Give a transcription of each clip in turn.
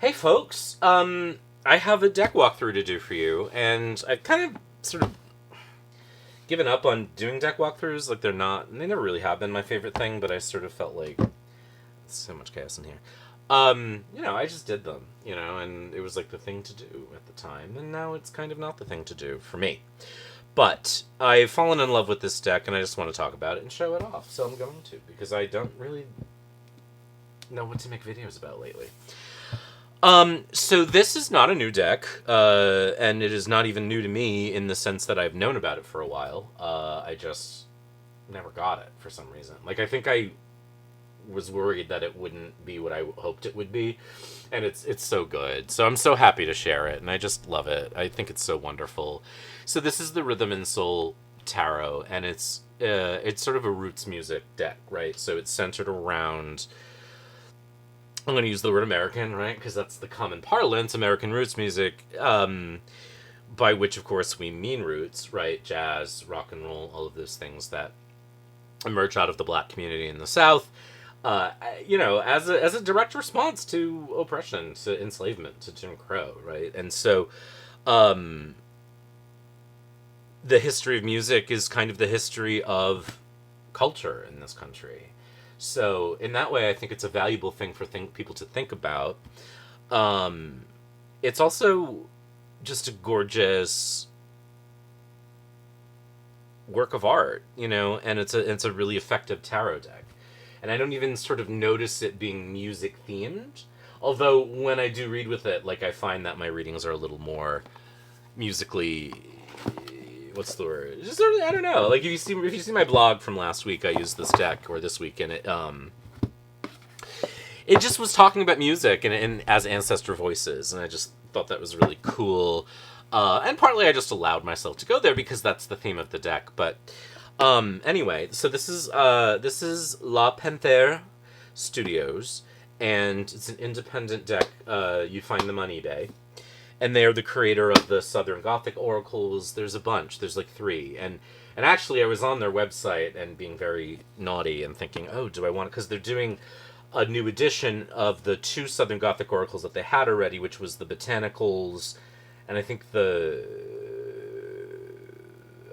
Hey folks, I have a deck walkthrough to do for you, and I've kind of sort of given up on doing deck walkthroughs. Like they never really have been my favorite thing, but I sort of felt like so much chaos in here. I just did them, and it was like the thing to do at the time, and now it's kind of not the thing to do for me. But I've fallen in love with this deck, and I just want to talk about it and show it off, so I'm going to, because I don't really know what to make videos about lately. So this is not a new deck, and it is not even new to me in the sense that I've known about it for a while. I just never got it for some reason. Like, I think I was worried that it wouldn't be what I hoped it would be, and it's so good. So I'm so happy to share it, and I just love it. I think it's so wonderful. So this is the Rhythm and Soul Tarot, and it's sort of a roots music deck, right? So it's centered around, I'm going to use the word American, right? Because that's the common parlance, American roots music, by which, of course, we mean roots, right? Jazz, rock and roll, all of those things that emerge out of the black community in the South, as a direct response to oppression, to enslavement, to Jim Crow, right? And so the history of music is kind of the history of culture in this country. So in that way, I think it's a valuable thing for people to think about. It's also just a gorgeous work of art, and it's a really effective tarot deck. And I don't even sort of notice it being music themed. Although when I do read with it, like, I find that my readings are a little more musically, what's the word? Just sort of, I don't know. Like, if you see my blog from last week, I used this deck, or this week, and it just was talking about music and as ancestral voices, and I just thought that was really cool. And partly I just allowed myself to go there because that's the theme of the deck. But anyway, so this is La Panthère Studios, and it's an independent deck. You find them on eBay. And they are the creator of the Southern Gothic Oracles. There's a bunch. There's like 3. And actually, I was on their website and being very naughty and thinking, oh, do I want it? Because they're doing a new edition of the 2 Southern Gothic Oracles that they had already, which was the Botanicals, and I think the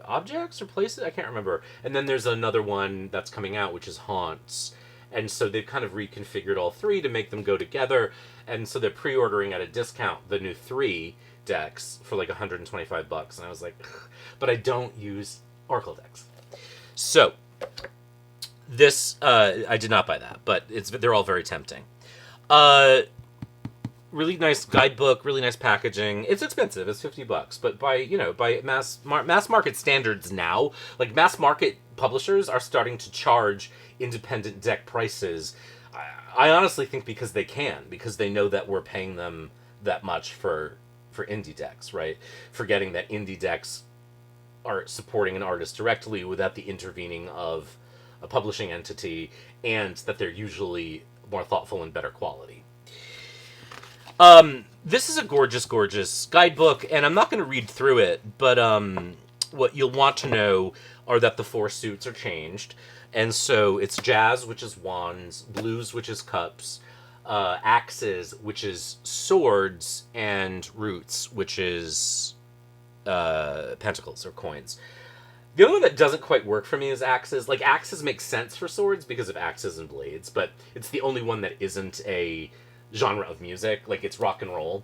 Objects or Places? I can't remember. And then there's another one that's coming out, which is Haunts. And so they've kind of reconfigured all 3 to make them go together. And so they're pre-ordering at a discount the new 3 decks for like $125. And I was like, ugh. But I don't use Oracle decks. So this, I did not buy that, but they're all very tempting. Really nice guidebook, really nice packaging. It's expensive. It's $50, but by mass market standards now, like, mass market publishers are starting to charge independent deck prices. I honestly think because they know that we're paying them that much for indie decks, right? Forgetting that indie decks are supporting an artist directly without the intervening of a publishing entity, and that they're usually more thoughtful and better quality. This is a gorgeous, gorgeous guidebook, and I'm not going to read through it, but what you'll want to know are that the 4 suits are changed. And so it's jazz, which is wands, blues, which is cups, axes, which is swords, and roots, which is pentacles or coins. The only one that doesn't quite work for me is axes. Like, axes make sense for swords because of axes and blades, but it's the only one that isn't a genre of music. Like, it's rock and roll.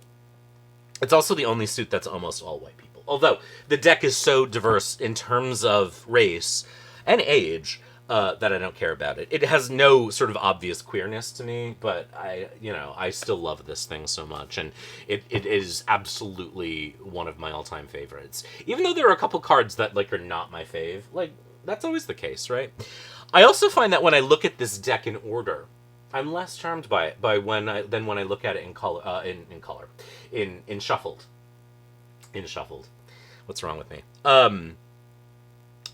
It's also the only suit that's almost all white people. Although the deck is so diverse in terms of race and age that I don't care about it. It has no sort of obvious queerness to me, but I still love this thing so much, and it is absolutely one of my all-time favorites. Even though there are a couple cards that, like, are not my fave, like, that's always the case, right? I also find that when I look at this deck in order, I'm less charmed by it than when I look at it in color, in shuffled. In shuffled. What's wrong with me?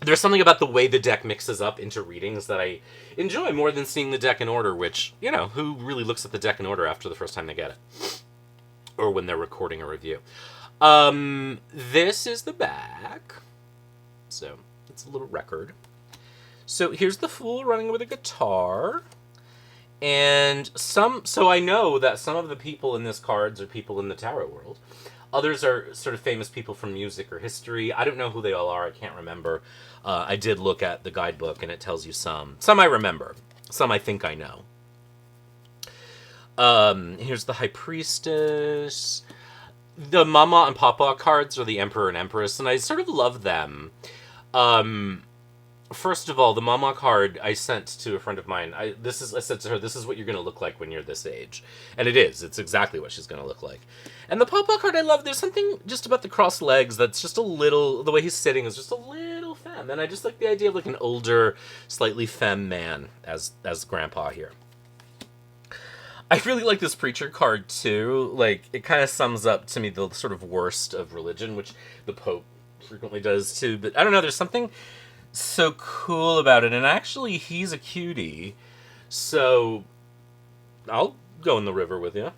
There's something about the way the deck mixes up into readings that I enjoy more than seeing the deck in order, which, who really looks at the deck in order after the first time they get it? Or when they're recording a review. This is the back. So, it's a little record. So, here's the Fool running with a guitar. And so I know that some of the people in this cards are people in the tarot world. Others are sort of famous people from music or history. I don't know who they all are. I can't remember. I did look at the guidebook, and it tells you some. Some I remember. Some I think I know. Here's the High Priestess. The Mama and Papa cards are the Emperor and Empress, and I sort of love them. First of all, the Mama card I sent to a friend of mine. I said to her, "This is what you're going to look like when you're this age," and it is. It's exactly what she's going to look like. And the Papa card I love. There's something just about the crossed legs that's just a little. The way he's sitting is just a little femme, and I just like the idea of like an older, slightly femme man as Grandpa here. I really like this preacher card too. Like it kind of sums up to me the sort of worst of religion, which the Pope frequently does too. But I don't know. There's something so cool about it, and actually he's a cutie, so I'll go in the river with you.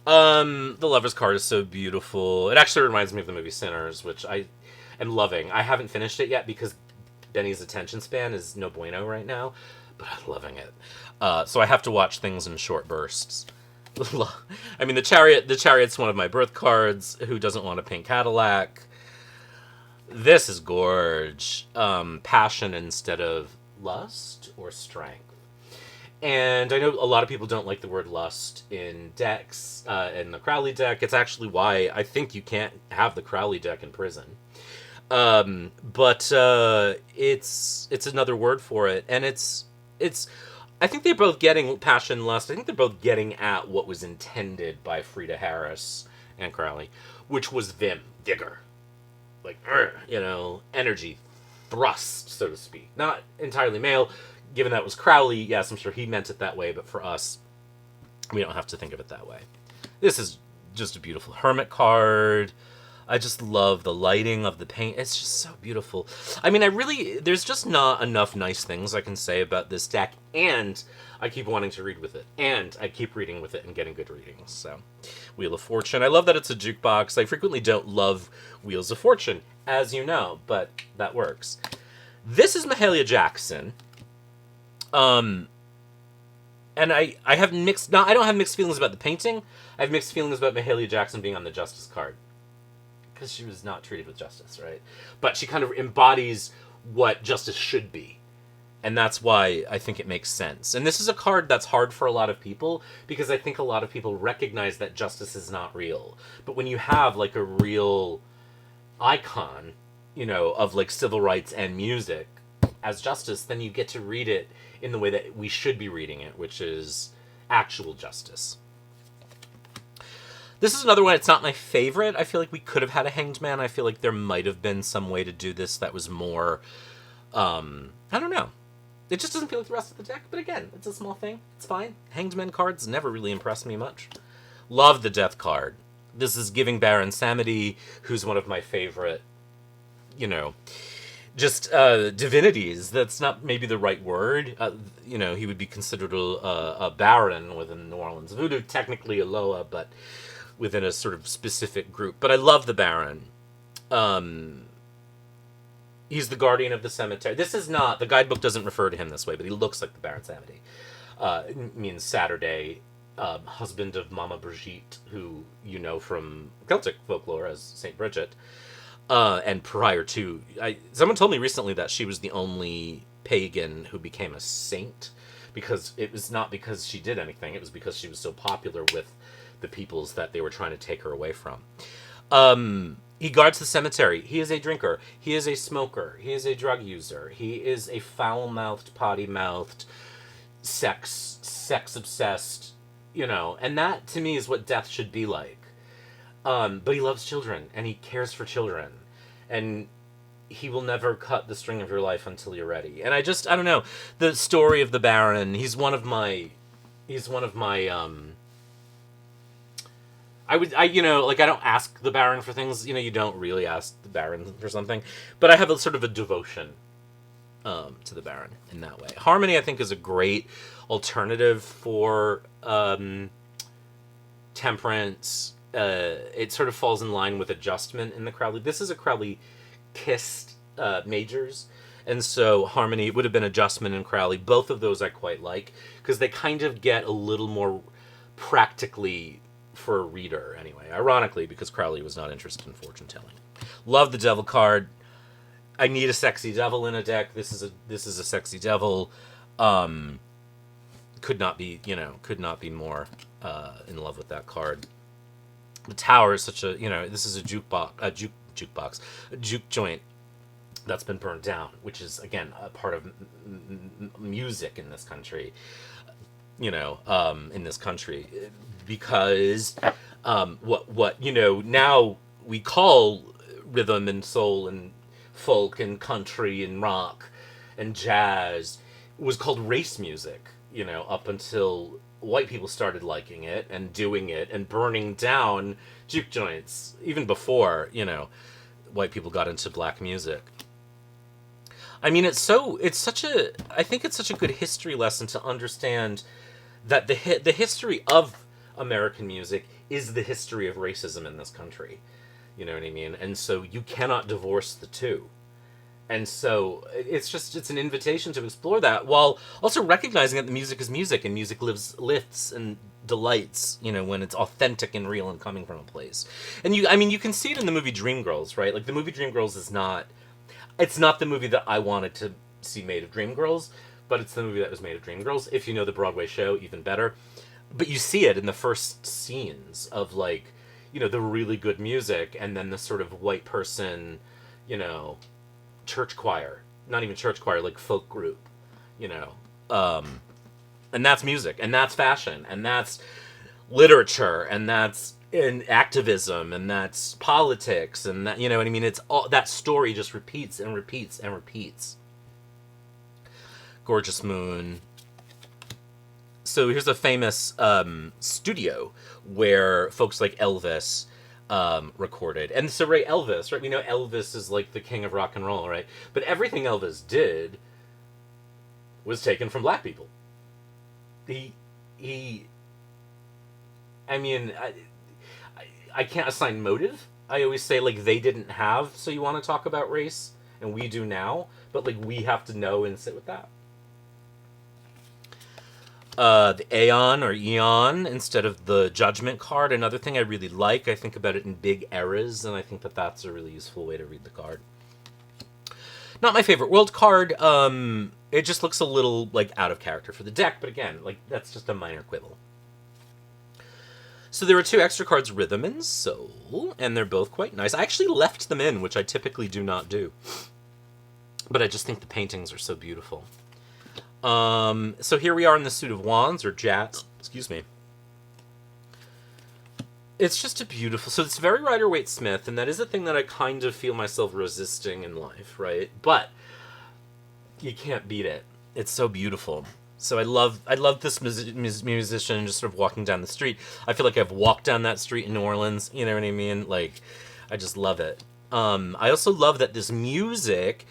The Lover's card is so beautiful. It actually reminds me of the movie Sinners, which I am loving. I haven't finished it yet because Benny's attention span is no bueno right now, but I'm loving it. So I have to watch things in short bursts. I mean, the Chariot's one of my birth cards. Who doesn't want a pink Cadillac? This is gorge. Passion instead of lust or strength. And I know a lot of people don't like the word lust in decks, in the Crowley deck. It's actually why I think you can't have the Crowley deck in prison. But it's another word for it. And it's I think they're both getting passion, lust. I think they're both getting at what was intended by Frida Harris and Crowley, which was vim, vigor. Like, energy, thrust, so to speak. Not entirely male, given that it was Crowley. Yes, I'm sure he meant it that way, but for us, we don't have to think of it that way. This is just a beautiful hermit card. I just love the lighting of the paint. It's just so beautiful. I mean, there's just not enough nice things I can say about this deck, and I keep wanting to read with it, and I keep reading with it and getting good readings. So, Wheel of Fortune. I love that it's a jukebox. I frequently don't love Wheels of Fortune, as you know, but that works. This is Mahalia Jackson. And I have mixed... I don't have mixed feelings about the painting. I have mixed feelings about Mahalia Jackson being on the Justice card. Because she was not treated with justice, right? But she kind of embodies what justice should be. And that's why I think it makes sense. And this is a card that's hard for a lot of people, because I think a lot of people recognize that justice is not real. But when you have, like, a real icon, of, like, civil rights and music as justice, then you get to read it in the way that we should be reading it, which is actual justice. This is another one. It's not my favorite. I feel like we could have had a Hanged Man. I feel like there might have been some way to do this that was more... I don't know. It just doesn't feel like the rest of the deck. But again, it's a small thing. It's fine. Hanged Man cards never really impressed me much. Love the Death card. This is giving Baron Samedi, who's one of my favorite, just divinities. That's not maybe the right word. He would be considered a baron within New Orleans voodoo. Technically a Loa, but... within a sort of specific group. But I love the Baron. He's the guardian of the cemetery. This is not... the guidebook doesn't refer to him this way, but he looks like the Baron Samedi. It means Saturday, husband of Mama Brigitte, who you know from Celtic folklore as Saint Bridget. And prior to... someone told me recently that she was the only pagan who became a saint, because it was not because she did anything, it was because she was so popular with the peoples that they were trying to take her away from. He guards the cemetery. He is a drinker. He is a smoker. He is a drug user. He is a foul-mouthed, potty-mouthed, sex-obsessed, and that, to me, is what death should be like. But he loves children, and he cares for children, and he will never cut the string of your life until you're ready. And I don't know, the story of the Baron, he's one of my, I don't ask the Baron for things. You don't really ask the Baron for something. But I have a sort of a devotion to the Baron in that way. Harmony, I think, is a great alternative for Temperance. It sort of falls in line with Adjustment in the Crowley. This is a Crowley kissed majors. And so Harmony would have been Adjustment and Crowley. Both of those I quite like, because they kind of get a little more practically for a reader, anyway. Ironically, because Crowley was not interested in fortune telling. Love the Devil card. I need a sexy devil in a deck. This is a sexy devil. Could not be more in love with that card. The Tower is such a, this is a juke joint that's been burned down, which is, again, a part of music in this country. Because what now we call rhythm and soul and folk and country and rock and jazz was called race music, up until white people started liking it and doing it and burning down juke joints, even before, white people got into black music. I mean, I think it's such a good history lesson to understand that the history of American music is the history of racism in this country. You know what I mean? And so you cannot divorce the two. And so it's an invitation to explore that, while also recognizing that the music is music, and music lifts and delights, when it's authentic and real and coming from a place. And you can see it in the movie Dreamgirls, right? Like, the movie Dreamgirls it's not the movie that I wanted to see made of Dreamgirls, but it's the movie that was made of Dreamgirls. If you know the Broadway show, even better. But you see it in the first scenes of, like, the really good music, and then the sort of white person, church choir. Not even church choir, like folk group, and that's music, and that's fashion, and that's literature, and that's activism, and that's politics, and that, what I mean? It's all, that story just repeats and repeats and repeats. Gorgeous Moon. So here's a famous studio where folks like Elvis recorded. And so, right, Elvis, right? We know Elvis is like the king of rock and roll, right? But everything Elvis did was taken from black people. I can't assign motive. I always say, like, they didn't have, so you want to talk about race, and we do now, but, like, we have to know and sit with that. The Aeon or Eon instead of the Judgment card. Another thing I really like. I think about it in big eras, and I think that that's a really useful way to read the card. Not my favorite world card. It just looks a little, like, out of character for the deck, but again, like, that's just a minor quibble. So there were 2 extra cards, Rhythm and Soul, and they're both quite nice. I actually left them in, which I typically do not do. But I just think the paintings are so beautiful. So here we are in the Suit of Wands, or Jats, excuse me. It's just a beautiful, so it's very Rider-Waite-Smith, and that is a thing that I kind of feel myself resisting in life, right? But you can't beat it. It's so beautiful. So I love this musician just sort of walking down the street. I feel like I've walked down that street in New Orleans, you know what I mean? Like, I just love it. I also love that this music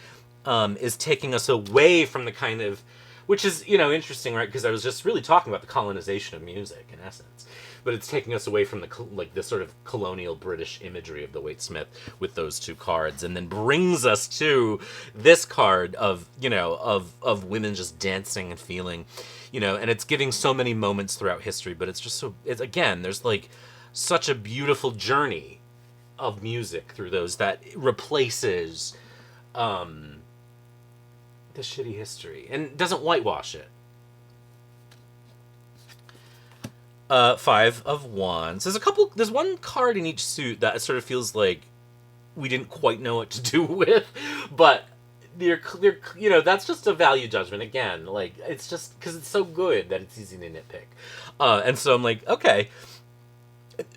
is taking us away from the kind of, which is, interesting, right? Because I was just really talking about the colonization of music, in essence. But it's taking us away from the sort of colonial British imagery of the Waite-Smith with those 2 cards, and then brings us to this card of, of women just dancing and feeling, and it's giving so many moments throughout history, but it's just again, there's, like, such a beautiful journey of music through those that replaces the shitty history and doesn't whitewash it. 5 of Wands. There's one card in each suit that sort of feels like we didn't quite know what to do with, but they're that's just a value judgment again. Like, it's just because it's so good that it's easy to nitpick. And so I'm like, okay.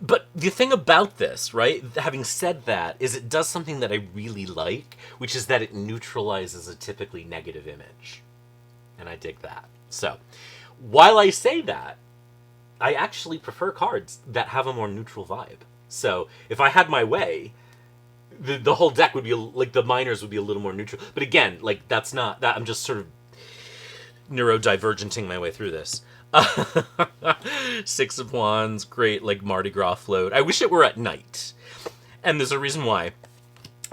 But the thing about this, right, having said that, is it does something that I really like, which is that it neutralizes a typically negative image. And I dig that. So, while I say that, I actually prefer cards that have a more neutral vibe. So, if I had my way, the whole deck would be, like, the minors would be a little more neutral. But again, like, that's not, that I'm just sort of neurodivergenting my way through this. 6 of Wands, great, like, Mardi Gras float. I wish it were at night. And there's a reason why.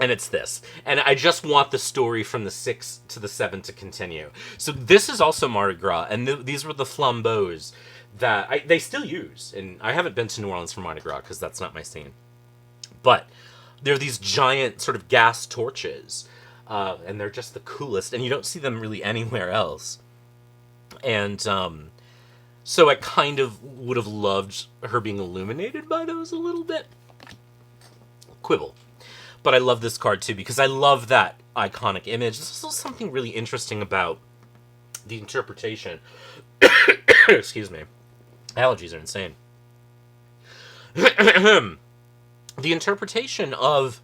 And it's this. And I just want the story from the 6 to the 7 to continue. So this is also Mardi Gras, and these were the flambeaux that they still use. And I haven't been to New Orleans for Mardi Gras because that's not my scene. But they're these giant sort of gas torches, and they're just the coolest, and you don't see them really anywhere else. And so I kind of would have loved her being illuminated by those a little bit. Quibble. But I love this card too because I love that iconic image. There's also something really interesting about the interpretation. Excuse me. Allergies are insane. The interpretation of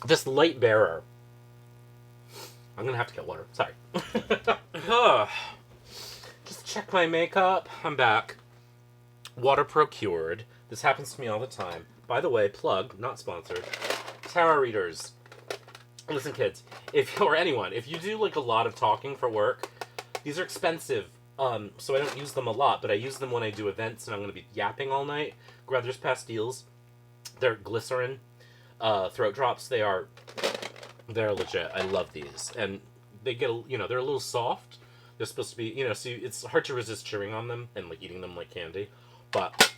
this light bearer. I'm going to have to get water. Sorry. Just check my makeup. I'm back. Water procured. This happens to me all the time. By the way, plug, not sponsored. Tarot readers. Listen, kids, if you do like a lot of talking for work, these are expensive. So I don't use them a lot, but I use them when I do events and I'm going to be yapping all night. Grother's Pastilles. They're glycerin throat drops. They're legit. I love these, and they get they're a little soft. They're supposed to be so it's hard to resist chewing on them and like eating them like candy, but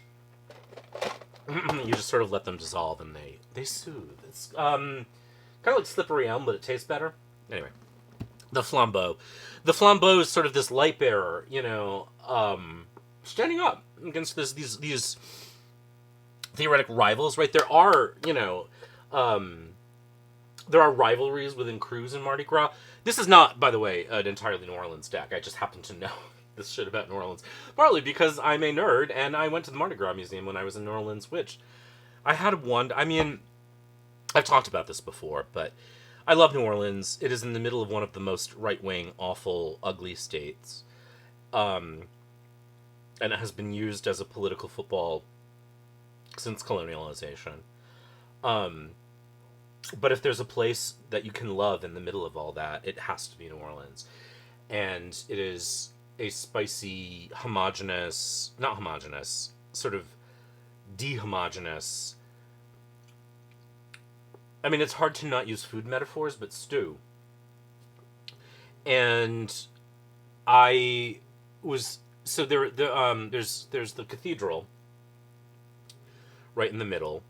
you just sort of let them dissolve and they soothe. It's kind of like slippery elm, but it tastes better. Anyway, the flambeau is sort of this light bearer, standing up against these theoretic rivals. Right, there are rivalries within crews in Mardi Gras. This is not, by the way, an entirely New Orleans deck. I just happen to know this shit about New Orleans. Partly because I'm a nerd, and I went to the Mardi Gras Museum when I was in New Orleans, which I had I've talked about this before, but I love New Orleans. It is in the middle of one of the most right-wing, awful, ugly states. And it has been used as a political football since colonialization. But if there's a place that you can love in the middle of all that, it has to be New Orleans. And it is a spicy, not homogenous, sort of dehomogenous. I mean, it's hard to not use food metaphors, but stew. And there's the cathedral right in the middle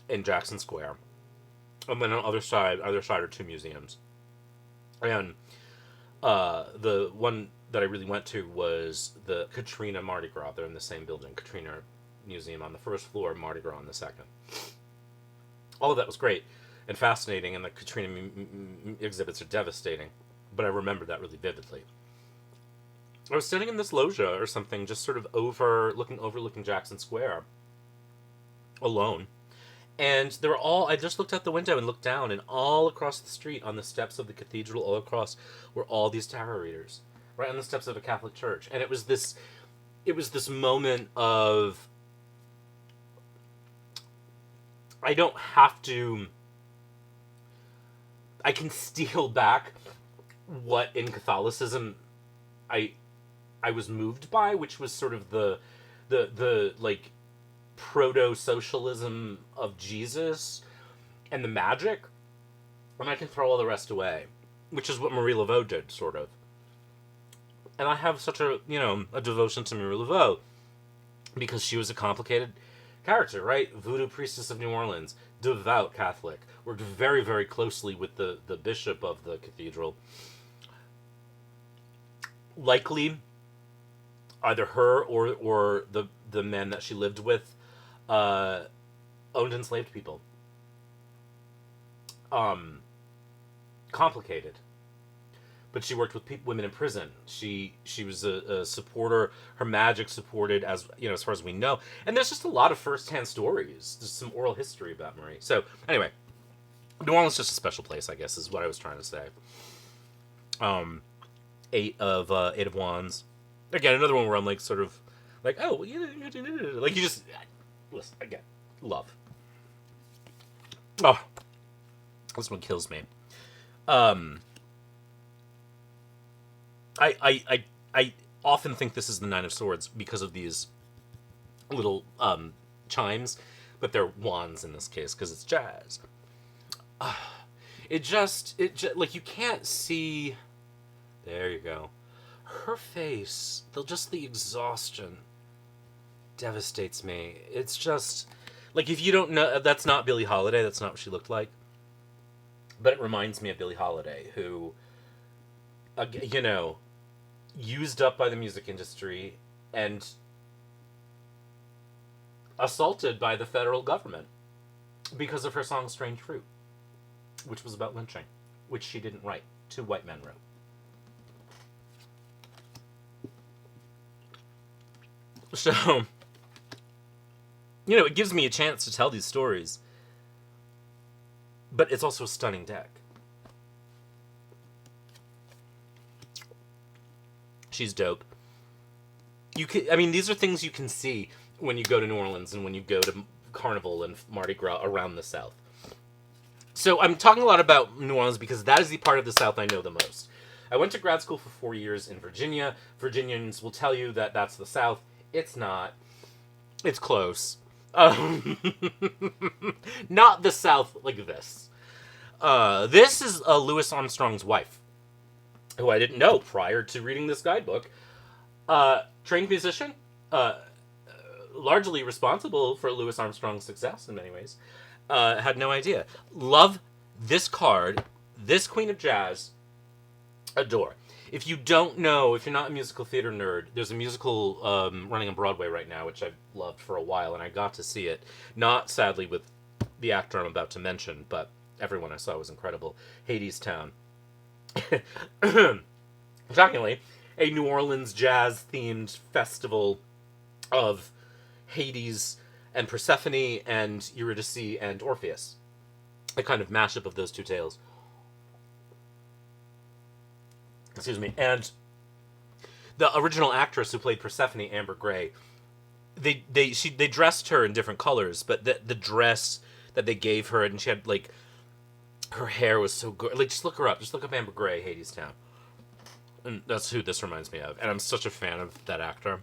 in Jackson Square. And then on the other side are two museums. And the one that I really went to was the Katrina Mardi Gras. They're in the same building. Katrina Museum on the first floor, Mardi Gras on the second. All of that was great and fascinating, and the Katrina exhibits are devastating. But I remember that really vividly. I was sitting in this loggia or something, just sort of overlooking Jackson Square, alone. And I just looked out the window and looked down, and all across the street on the steps of the cathedral, all across, were all these tarot readers, right on the steps of a Catholic church. And it was this moment of, I can steal back what in Catholicism I was moved by, which was sort of the like proto-socialism of Jesus and the magic, and I can throw all the rest away, which is what Marie Laveau did, sort of. And I have such a devotion to Marie Laveau because she was a complicated character, right? Voodoo priestess of New Orleans, devout Catholic, worked very, very closely with the bishop of the cathedral. Likely, either her or the men that she lived with owned enslaved people. Complicated. But she worked with women in prison. She was a supporter. Her magic supported, as far as we know. And there's just a lot of first-hand stories. There's some oral history about Marie. So anyway, New Orleans is just a special place, I guess, is what I was trying to say. Eight of Wands. Again, another one where I'm like sort of like, oh, like you just listen again. Love. Oh, this one kills me. I often think this is the Nine of Swords because of these little chimes, but they're wands in this case because it's jazz. like, you can't see. There you go. Her face, the exhaustion devastates me. It's just, like, if you don't know, that's not Billie Holiday. That's not what she looked like. But it reminds me of Billie Holiday, who, you know, used up by the music industry and assaulted by the federal government because of her song Strange Fruit, which was about lynching, which she didn't write. 2 white men wrote. So, you know, it gives me a chance to tell these stories, but it's also a stunning deck. She's dope. These are things you can see when you go to New Orleans and when you go to Carnival and Mardi Gras around the South. So I'm talking a lot about New Orleans because that is the part of the South I know the most. I went to grad school for 4 years in Virginia. Virginians will tell you that that's the South. It's not. It's close. Not the South like this. This is Louis Armstrong's wife, who I didn't know prior to reading this guidebook. Trained musician, largely responsible for Louis Armstrong's success in many ways. Had no idea. Love this card, this Queen of Jazz, adore. If you don't know, if you're not a musical theater nerd, there's a musical running on Broadway right now, which I've loved for a while, and I got to see it. Not, sadly, with the actor I'm about to mention, but everyone I saw was incredible. Hadestown. Shockingly, a New Orleans jazz-themed festival of Hades and Persephone and Eurydice and Orpheus. A kind of mashup of those 2 tales. Excuse me. And the original actress who played Persephone, Amber Gray, they dressed her in different colors, but the dress that they gave her, and she had, like, her hair was so good. Like, just look her up. Just look up Amber Gray, Hadestown. And that's who this reminds me of. And I'm such a fan of that actor.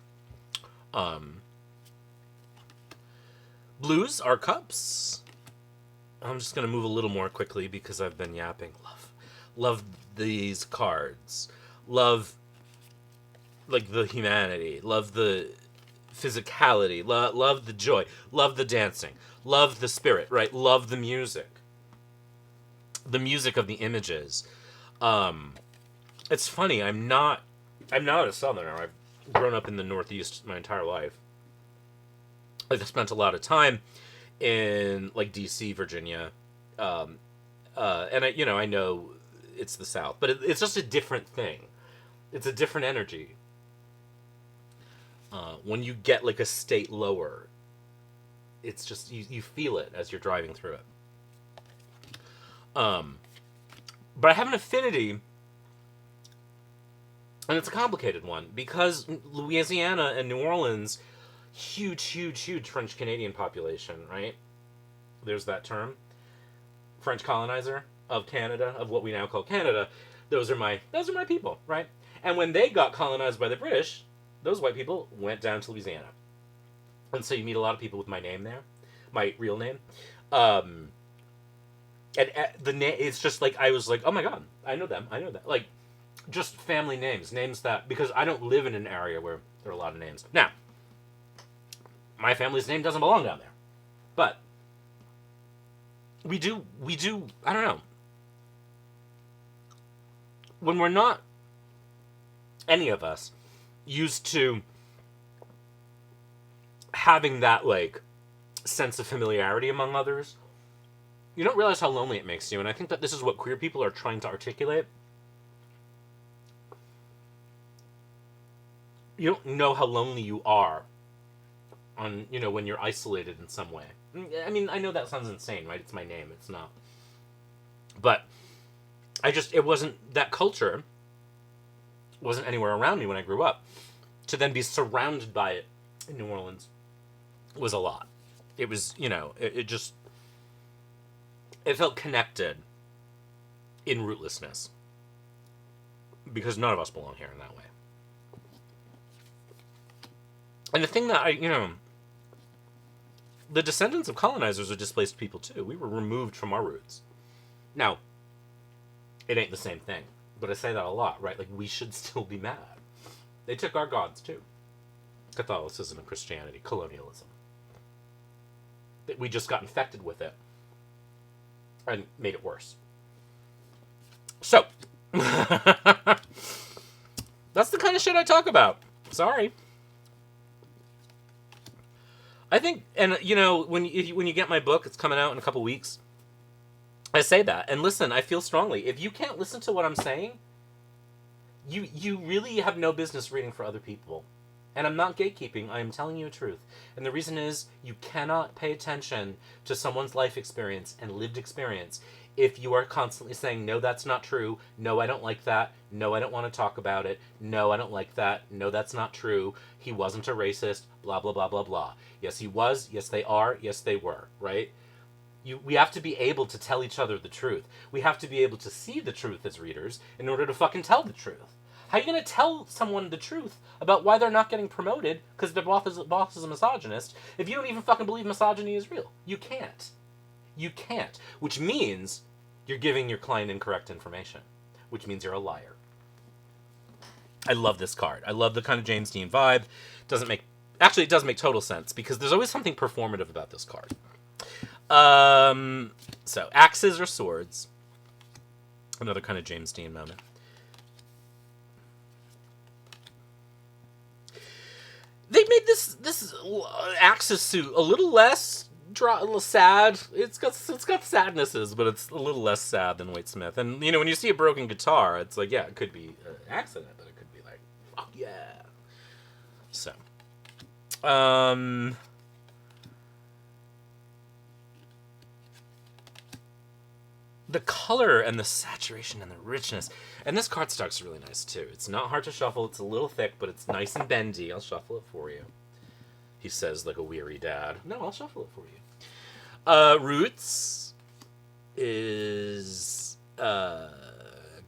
Blues are cups. I'm just going to move a little more quickly because I've been yapping. Love these cards. Love, like, the humanity. Love the physicality. Love the joy. Love the dancing. Love the spirit, right? Love the music. The music of the images. It's funny, I'm not a Southerner. I've grown up in the Northeast my entire life. I've spent a lot of time in, like, D.C., Virginia, and I know it's the South, but it's just a different thing. It's a different energy. When you get, like, a state lower, it's just, you feel it as you're driving through it. But I have an affinity, and it's a complicated one, because Louisiana and New Orleans, huge French-Canadian population, right? There's that term. French colonizer of Canada, of what we now call Canada. Those are my people, right? And when they got colonized by the British, those white people went down to Louisiana. And so you meet a lot of people with my name there, my real name. And the name, it's just like, I was like, oh my god, I know them, I know that. Like, just family names that, because I don't live in an area where there are a lot of names. Now, my family's name doesn't belong down there. But, we do, I don't know. When we're not, any of us, used to having that, like, sense of familiarity among others, you don't realize how lonely it makes you, and I think that this is what queer people are trying to articulate. You don't know how lonely you are on, when you're isolated in some way. I mean, I know that sounds insane, right? It's my name, it's not. But, it wasn't, that culture wasn't anywhere around me when I grew up. To then be surrounded by it in New Orleans was a lot. It was, it felt connected in rootlessness. Because none of us belong here in that way. And the thing that the descendants of colonizers are displaced people too. We were removed from our roots. Now, it ain't the same thing. But I say that a lot, right? Like, we should still be mad. They took our gods, too. Catholicism and Christianity, colonialism. We just got infected with it and made it worse. So, that's the kind of shit I talk about. Sorry. I think, and you know, when you get my book, it's coming out in a couple weeks. I say that, and listen, I feel strongly. If you can't listen to what I'm saying, you really have no business reading for other people. And I'm not gatekeeping, I am telling you the truth. And the reason is, you cannot pay attention to someone's life experience and lived experience if you are constantly saying, no, that's not true, no, I don't like that, no, I don't want to talk about it, no, I don't like that, no, that's not true, he wasn't a racist, blah, blah, blah, blah, blah. Yes, he was, yes, they are, yes, they were, right? We have to be able to tell each other the truth. We have to be able to see the truth as readers in order to fucking tell the truth. How are you going to tell someone the truth about why they're not getting promoted because their boss is a misogynist if you don't even fucking believe misogyny is real? You can't. You can't. Which means you're giving your client incorrect information. Which means you're a liar. I love this card. I love the kind of James Dean vibe. Actually, it does make total sense because there's always something performative about this card. So, axes or swords. Another kind of James Dean moment. They made this axes suit a little less a little sad. It's got sadnesses, but it's a little less sad than Wade Smith. And you know, when you see a broken guitar, it's like, yeah, it could be an accident, but it could be like, fuck yeah. So, the color and the saturation and the richness. And this cardstock's really nice, too. It's not hard to shuffle. It's a little thick, but it's nice and bendy. I'll shuffle it for you. He says like a weary dad. No, I'll shuffle it for you. Roots is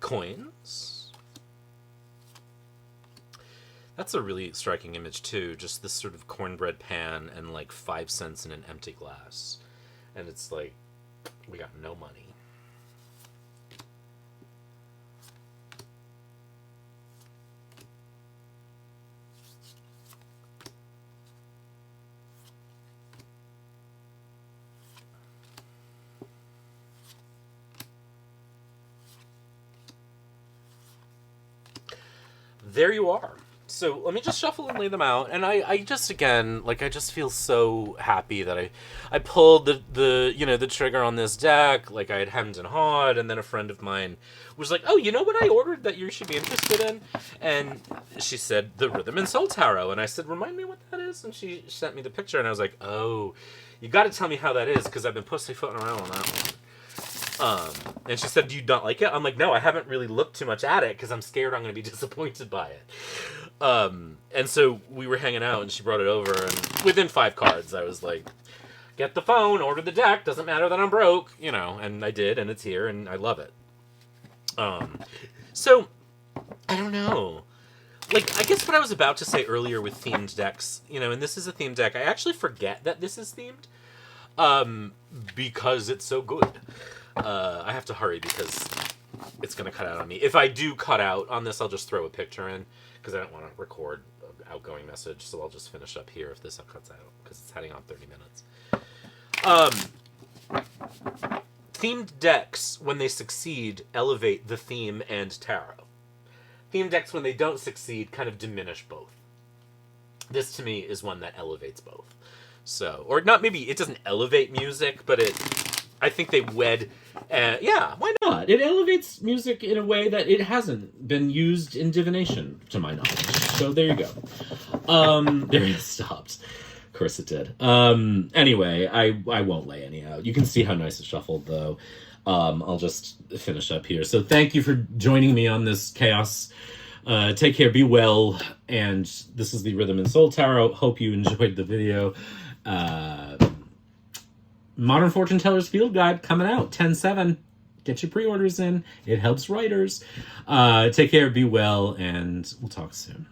coins. That's a really striking image, too. Just this sort of cornbread pan and like 5 cents in an empty glass. And it's like, we got no money. There you are. So let me just shuffle and lay them out. And I just, again, like, I just feel so happy that I pulled the trigger on this deck. Like, I had hemmed and hawed, and then a friend of mine was like, oh, you know what I ordered that you should be interested in? And she said, the Rhythm and Soul Tarot. And I said, remind me what that is? And she sent me the picture, and I was like, oh, you got to tell me how that is, because I've been pussyfooting around on that one. And she said, do you not like it? I'm like, no, I haven't really looked too much at it because I'm scared I'm going to be disappointed by it. And so we were hanging out and she brought it over, and within 5 cards I was like, get the phone, order the deck, doesn't matter that I'm broke, you know, and I did, and it's here, and I love it. So, I don't know. Like, I guess what I was about to say earlier with themed decks, you know, and this is a themed deck, I actually forget that this is themed, because it's so good. I have to hurry because it's going to cut out on me. If I do cut out on this, I'll just throw a picture in because I don't want to record an outgoing message, so I'll just finish up here if this cuts out because it's heading on 30 minutes. Themed decks, when they succeed, elevate the theme and tarot. Themed decks, when they don't succeed, kind of diminish both. This, to me, is one that elevates both. So, or not, maybe it doesn't elevate music, but I think they wed. Yeah, why not? It elevates music in a way that it hasn't been used in divination, to my knowledge. So there you go. There it stopped. Of course it did. Anyway, I won't lay any out. You can see how nice it's shuffled, though. I'll just finish up here. So thank you for joining me on this chaos. Take care, be well, and this is the Rhythm and Soul Tarot. Hope you enjoyed the video. Modern Fortune Teller's Field Guide coming out 10/7. Get your pre-orders in. It helps writers. Take care, be well, and we'll talk soon.